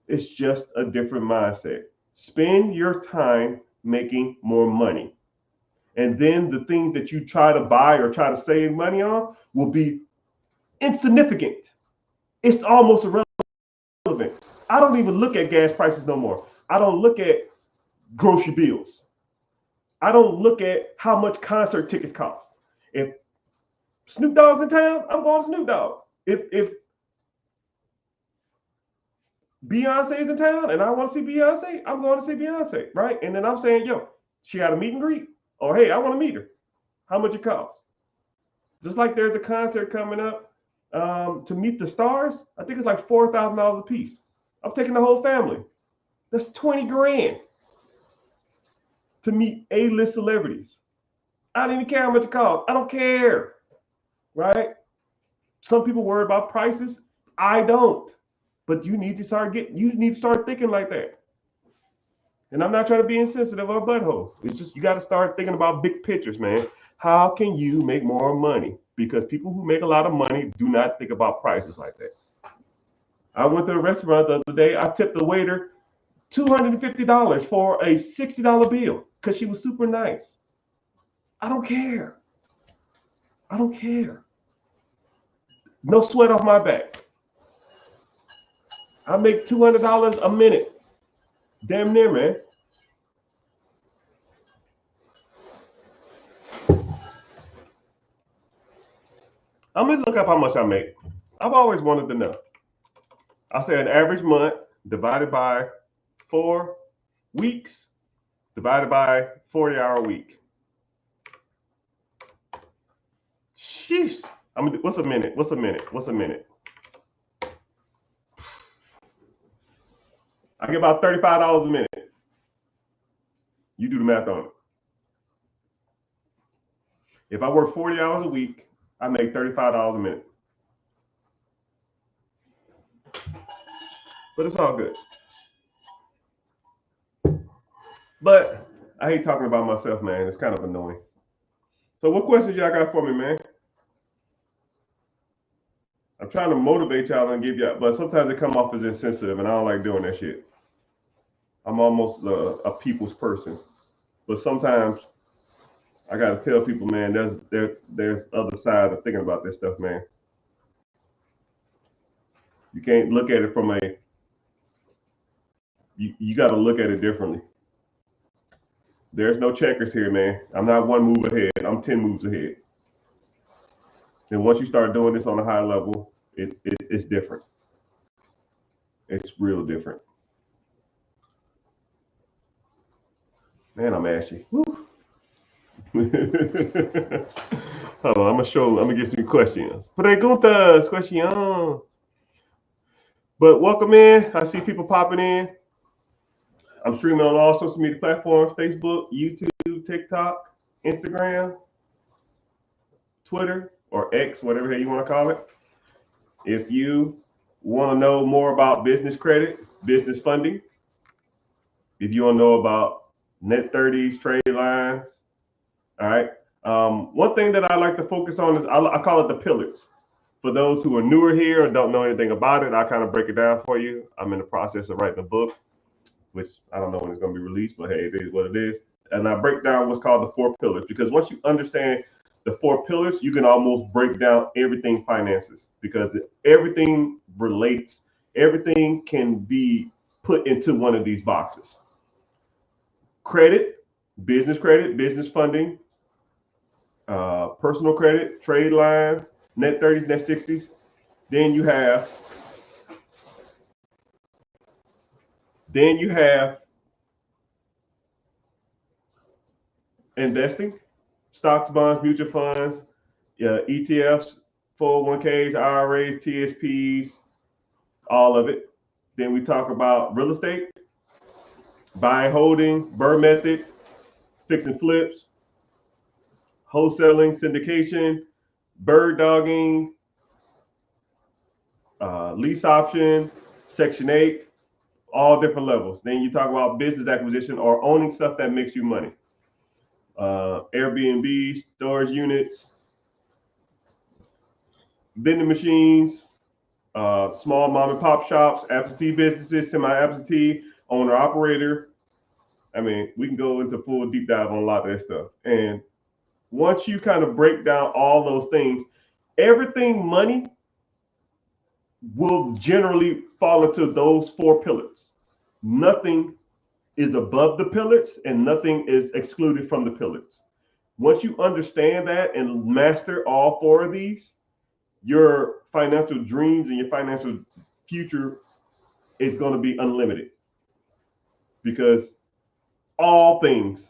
It's just a different mindset. Spend your time making more money. And then the things that you try to buy or try to save money on will be insignificant. It's almost irrelevant. I don't even look at gas prices no more. I don't look at grocery bills. I don't look at how much concert tickets cost. If Snoop Dogg's in town, I'm going to Snoop Dogg. If Beyonce's in town and I want to see Beyonce, I'm going to see Beyonce, right? And then I'm saying, yo, she got a meet and greet. Or, hey, I want to meet her. How much it costs? Just like there's a concert coming up to meet the stars. I think it's like $4,000 a piece. I'm taking the whole family. That's 20 grand to meet A-list celebrities. I don't even care how much it costs. I don't care, right? Some people worry about prices. I don't. But you need to start thinking like that. And I'm not trying to be insensitive or a butthole. It's just you got to start thinking about big pictures, man. How can you make more money? Because people who make a lot of money do not think about prices like that. I went to a restaurant the other day. I tipped the waiter $250 for a $60 bill because she was super nice. I don't care. I don't care. No sweat off my back. I make $200 a minute. Damn near, man. I'm gonna look up how much I make. I've always wanted to know. I say an average month divided by 4 weeks divided by 40-hour week. Sheesh. What's a minute? What's a minute? What's a minute? I get about $35 a minute. You do the math on it. If I work 40 hours a week, I make $35 a minute. But it's all good. But I hate talking about myself, man. It's kind of annoying. So what questions y'all got for me, man? I'm trying to motivate y'all and give y'all, but sometimes they come off as insensitive, and I don't like doing that shit. I'm almost a people's person, but sometimes I gotta tell people, man, there's other side of thinking about this stuff, man. You can't look at it from you got to look at it differently. There's no checkers here, man. I'm not 1 move ahead. I'm 10 moves ahead. And once you start doing this on a high level, it's different. It's real different. Man, I'm ashy. Hold on, I'm gonna get some questions. Preguntas, questions. But welcome in. I see people popping in. I'm streaming on all social media platforms: Facebook, YouTube, TikTok, Instagram, Twitter, or X, whatever you want to call it. If you want to know more about business credit, business funding, if you want to know about net 30s, trade lines, all right. One thing that I like to focus on is I call it the pillars. For those who are newer here and don't know anything about it, I kind of break it down for you. I'm in the process of writing a book, which I don't know when it's going to be released, but hey, it is what it is. And I break down what's called the four pillars because once you understand the four pillars, you can almost break down everything finances because everything relates, everything can be put into one of these boxes. Credit, business funding, personal credit, trade lines, net 30s, net 60s. Then you have investing, stocks, bonds, mutual funds, ETFs, 401ks, IRAs, TSPs, all of it. Then we talk about real estate, buying, holding, Burr method, fix and flips, wholesaling, syndication, bird dogging, lease option, Section 8, all different levels. Then you talk about business acquisition or owning stuff that makes you money. Airbnb, storage units, vending machines, small mom and pop shops, absentee businesses, semi-absentee, owner operator. I mean, we can go into full deep dive on a lot of that stuff. And once you kind of break down all those things, everything money will generally fall into those four pillars. Nothing is above the pillars and nothing is excluded from the pillars. Once you understand that and master all four of these, your financial dreams and your financial future is going to be unlimited because all things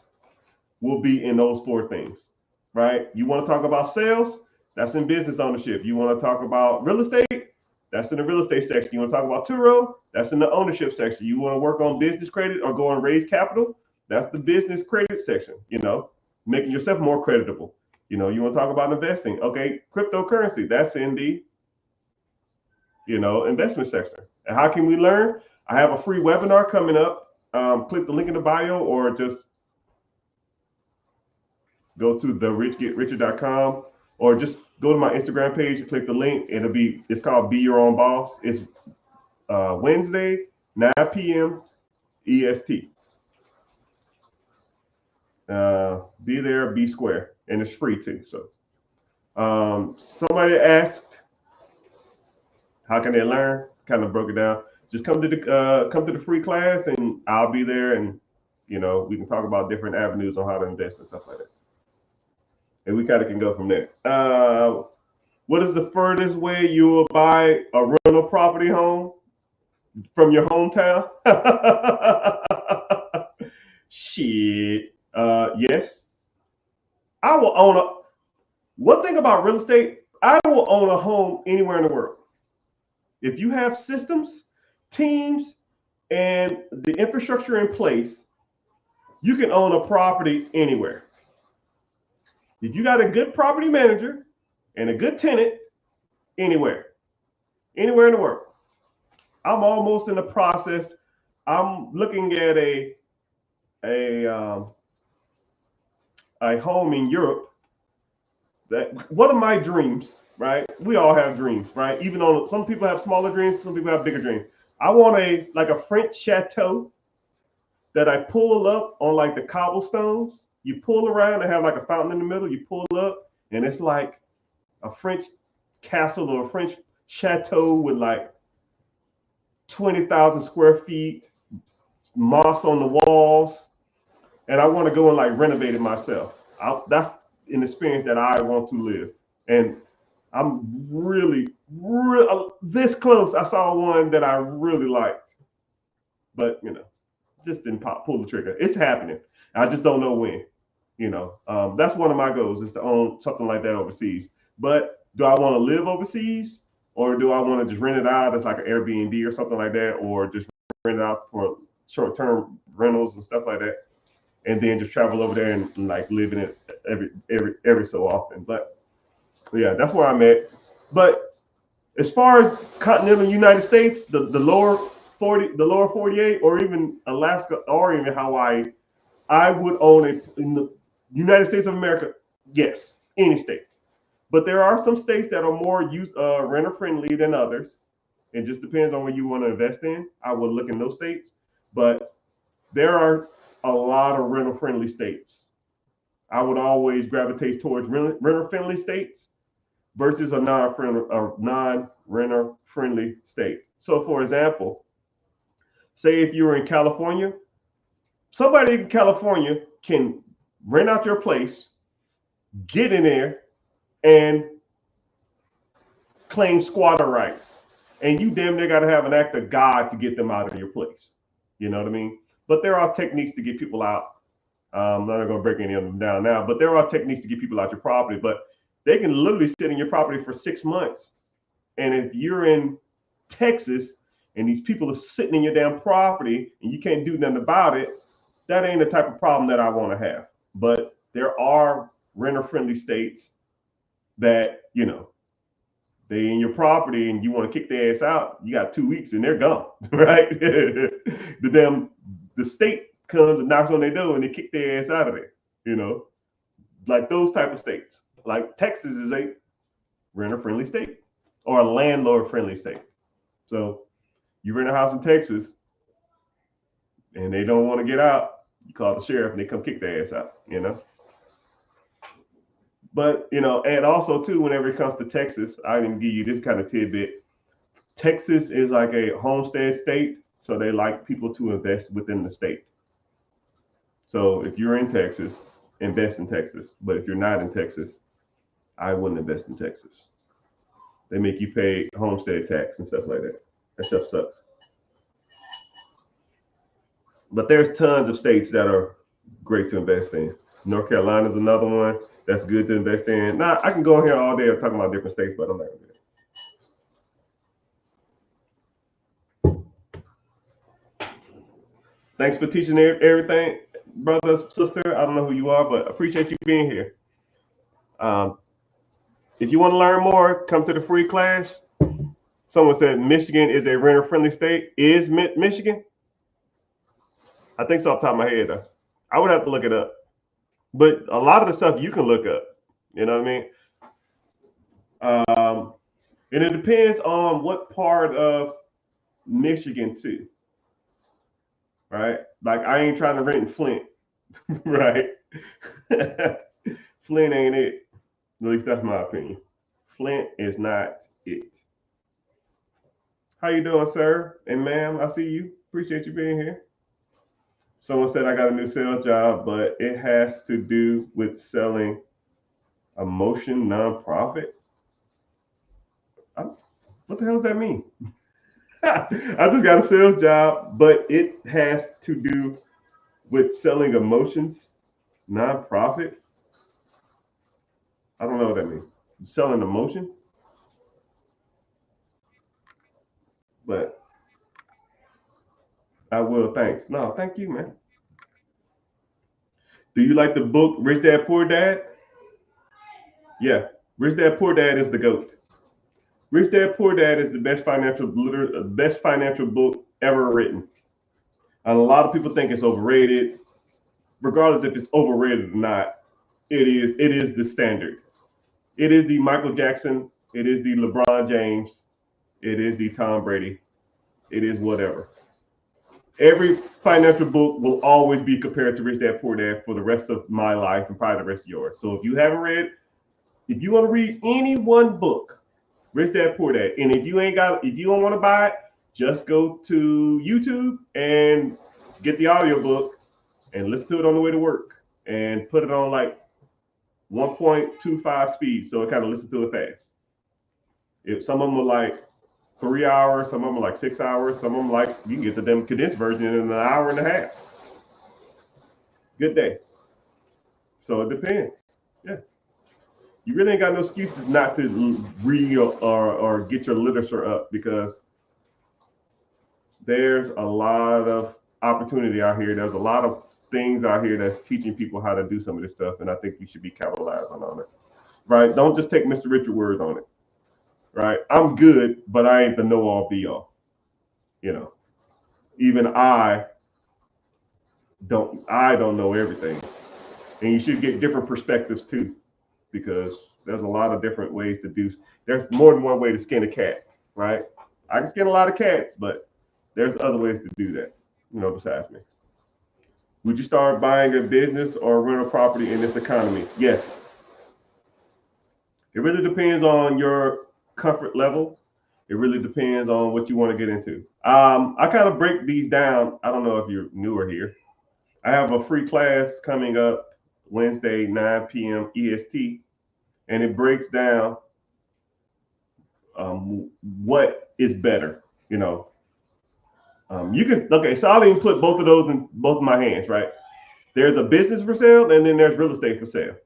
will be in those four things, right? You want to talk about sales? That's in business ownership. You want to talk about real estate? That's in the real estate section. You want to talk about Turo? That's in the ownership section. You want to work on business credit or go and raise capital? That's the business credit section, making yourself more creditable. You want to talk about investing. Okay, cryptocurrency, that's in the, investment section. And how can we learn? I have a free webinar coming up. Click the link in the bio or just go to therichgetricher.com or just go to my Instagram page and click the link. It's called Be Your Own Boss. It's Wednesday, 9 p.m. EST. Be there, be square, and it's free too. So somebody asked, how can they learn? Kind of broke it down. Just come to the free class, and I'll be there, and we can talk about different avenues on how to invest and stuff like that. And we kind of can go from there. What is the furthest way you will buy a rental property home from your hometown? Shit. Yes. I will own one thing about real estate, I will own a home anywhere in the world. If you have systems, teams, and the infrastructure in place, you can own a property anywhere. If you got a good property manager and a good tenant, anywhere in the world. I'm almost in the process. I'm looking at a home in Europe. That one of my dreams, right? We all have dreams, right? Even though some people have smaller dreams, some people have bigger dreams. I want a French chateau that I pull up on the cobblestones. You pull around and have a fountain in the middle. You pull up and it's like a French castle or a French chateau with 20,000 square feet, moss on the walls. And I want to go and renovate it myself. That's an experience that I want to live. And I'm really this close. I saw one that I really liked, but just didn't pull the trigger. It's happening. I just don't know when. You know, that's one of my goals is to own something like that overseas. But do I want to live overseas, or do I want to just rent it out as like an Airbnb or something like that, or just rent it out for short-term rentals and stuff like that, and then just travel over there and like live in it every so often. But yeah, that's where I'm at. But as far as continental United States, the lower 40, the lower 48, or even Alaska, or even Hawaii, I would own a in the United States of America. Yes, any state. But there are some states that are more renter friendly than others. It just depends on what you want to invest in. I would look in those states, but there are a lot of renter friendly states. I would always gravitate towards renter friendly states versus a non renter friendly state. So, for example, say if you were in California, somebody in California can rent out your place, get in there, and claim squatter rights. And you damn near got to have an act of God to get them out of your place. You know what I mean? But there are techniques to get people out. I'm not going to break any of them down now, but there are techniques to get people out your property. But they can literally sit in your property for 6 months. And if you're in Texas and these people are sitting in your damn property and you can't do nothing about it, that ain't the type of problem that I want to have. But there are renter friendly states that, you know, they in your property and you want to kick their ass out, you got 2 weeks and they're gone, right? The state comes and knocks on their door and they kick their ass out of there, you know, like those type of states. Like Texas is a renter friendly state or a landlord friendly state. So you rent a house in Texas and they don't want to get out, you call the sheriff and they come kick their ass out, you know. But, you know, and also too, whenever it comes to Texas, I can give you this kind of tidbit. Texas is like a homestead state, so they like people to invest within the state. So if you're in Texas, invest in Texas. But if you're not in Texas, I wouldn't invest in Texas. They make you pay homestead tax and stuff like that. That stuff sucks. But there's tons of states that are great to invest in. North Carolina is another one that's good to invest in. Now, I can go here all day talking about different states, but I'm not going to do that. Thanks for teaching everything, brother, sister. I don't know who you are, but appreciate you being here. If you want to learn more, come to the free class. Someone said Michigan is a renter-friendly state. Is Michigan? I think so off the top of my head, though. I would have to look it up. But a lot of the stuff you can look up. You know what I mean? And it depends on what part of Michigan, too. Right? Like, I ain't trying to rent in Flint. Right? Flint ain't it. At least that's my opinion. Flint is not it. How you doing, sir? And ma'am, I see you. Appreciate you being here. Someone said I got a new sales job, but it has to do with selling a motion nonprofit. What the hell does that mean? I just got a sales job, but it has to do with selling emotions nonprofit. I don't know what that means. Selling emotion? But I will. Thanks. No, thank you, man. Do you like the book Rich Dad Poor Dad? Yeah, Rich Dad Poor Dad is the GOAT. Rich Dad Poor Dad is the best financial book ever written. And a lot of people think it's overrated. Regardless if it's overrated or not, it is the standard. It is the Michael Jackson. It is the LeBron James. It is the Tom Brady. It is whatever. Every financial book will always be compared to Rich Dad Poor Dad for the rest of my life and probably the rest of yours. So if you haven't read, if you want to read any one book, Rich Dad Poor Dad, and if you don't want to buy it, just go to YouTube and get the audiobook and listen to it on the way to work and put it on like 1.25 speed so it kind of listens to it fast. If some of them are like 3 hours, some of them are like 6 hours, some of them like you can get the damn condensed version in an hour and a half. Good day. So it depends. Yeah. You really ain't got no excuses not to read or get your literature up, because there's a lot of opportunity out here. There's a lot of things out here that's teaching people how to do some of this stuff, and I think you should be capitalizing on it. Right? Don't just take Mr. Richard word on it. Right? I'm good, but I ain't the know all be all. You know, even I don't know everything, and you should get different perspectives too, because there's a lot of different ways to do. There's more than one way to skin a cat, right? I can skin a lot of cats, but there's other ways to do that. Besides me. Would you start buying a business or a rental property in this economy? Yes. It really depends on your comfort level. It really depends on what you want to get into. I kind of break these down. I don't know if you're newer here. I have a free class coming up Wednesday, 9 p.m. EST, and it breaks down what is better. You can okay. So I'll even put both of those in both of my hands. Right? There's a business for sale, and then there's real estate for sale.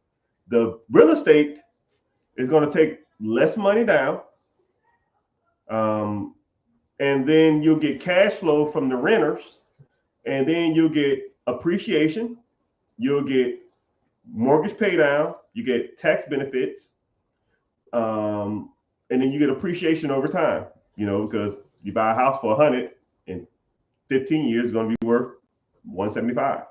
The real estate is going to take less money down, um, and then you'll get cash flow from the renters, and then you'll get appreciation. You'll get mortgage pay down. You get tax benefits, and then you get appreciation over time. Because you buy a house for 100 in 15 years, it's going to be worth 175.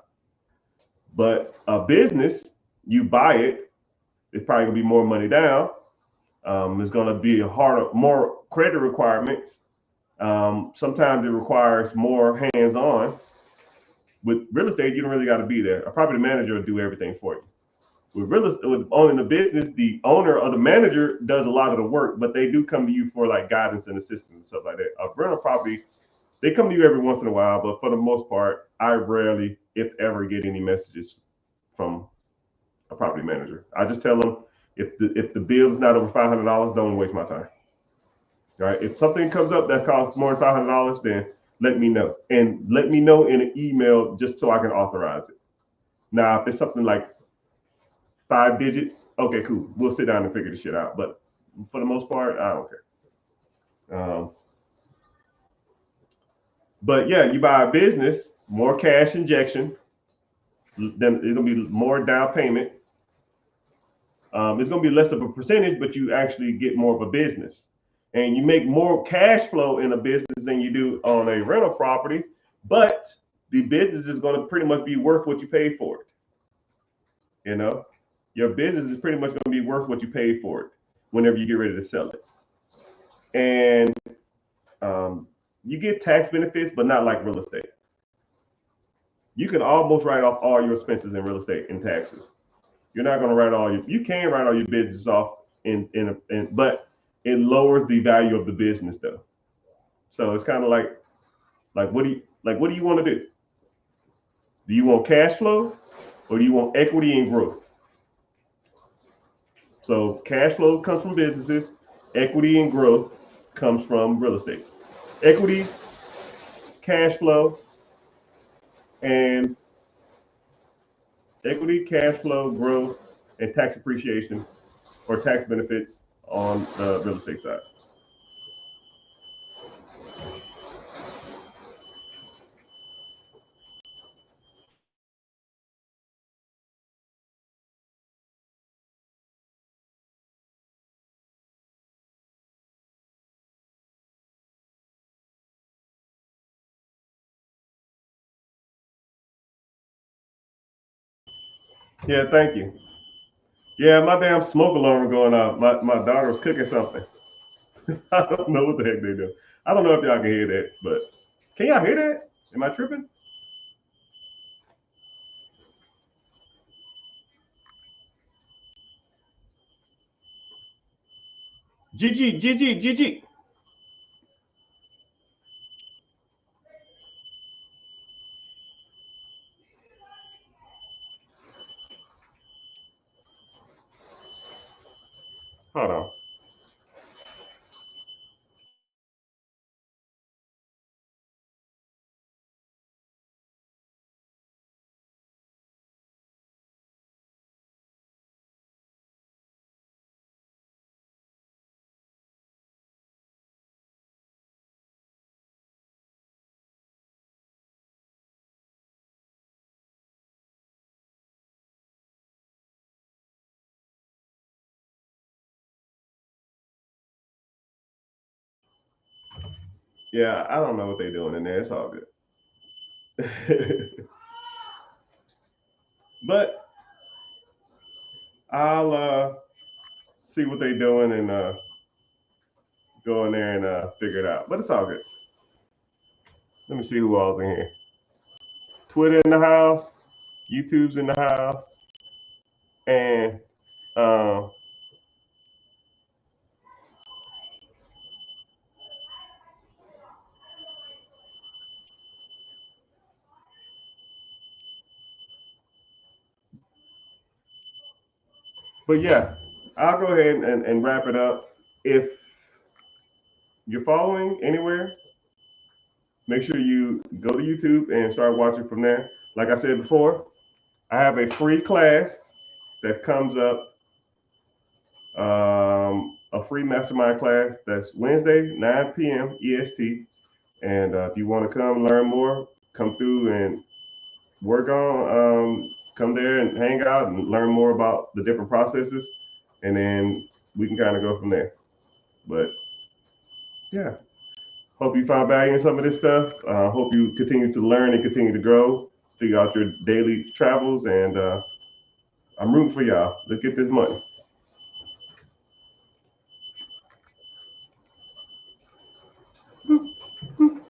But a business, you buy it, it's probably gonna be more money down. It's gonna be more credit requirements. Sometimes it requires more hands-on. With real estate, you don't really got to be there. A property manager will do everything for you. With real estate, with owning a business, the owner or the manager does a lot of the work, but they do come to you for like guidance and assistance and stuff like that. A rental property, they come to you every once in a while, but for the most part, I rarely, if ever, get any messages from a property manager. I just tell them, if the bill is not over $500, don't waste my time. All right. If something comes up that costs more than $500, then let me know, and let me know in an email just so I can authorize it. Now, if it's something like 5 digit, okay, cool. We'll sit down and figure this shit out. But for the most part, I don't care. But yeah, you buy a business, more cash injection, then it's gonna be more down payment. It's going to be less of a percentage, but you actually get more of a business, and you make more cash flow in a business than you do on a rental property. But the business is going to pretty much be worth what you paid for it. Your business is pretty much going to be worth what you paid for it whenever you get ready to sell it. And you get tax benefits, but not like real estate. You can almost write off all your expenses in real estate and taxes. You're not going to write you can write all your business off but it lowers the value of the business though. So it's kind of like what do you want to do? Do you want cash flow, or do you want equity and growth? So cash flow comes from businesses, equity and growth comes from real estate. Equity, cash flow, and growth, and tax appreciation or tax benefits on the real estate side. Yeah, thank you. Yeah, my damn smoke alarm going off. My daughter was cooking something. I don't know what the heck they do. I don't know if y'all can hear that, but can y'all hear that? Am I tripping? GG, GG, GG. Hold on. Yeah, I don't know what they're doing in there. It's all good. But I'll see what they're doing and go in there and figure it out. But it's all good. Let me see who all's in here. Twitter in the house, YouTube's in the house, and um, but yeah, I'll go ahead and wrap it up. If you're following anywhere, make sure you go to YouTube and start watching from there. Like I said before, I have a free class that comes up, a free mastermind class that's Wednesday, 9 p.m. EST. And if you want to come learn more, come through and work on, come there and hang out and learn more about the different processes. And then we can kind of go from there. But yeah, hope you found value in some of this stuff. Hope you continue to learn and continue to grow throughout your daily travels. And I'm rooting for y'all. Let's get this money.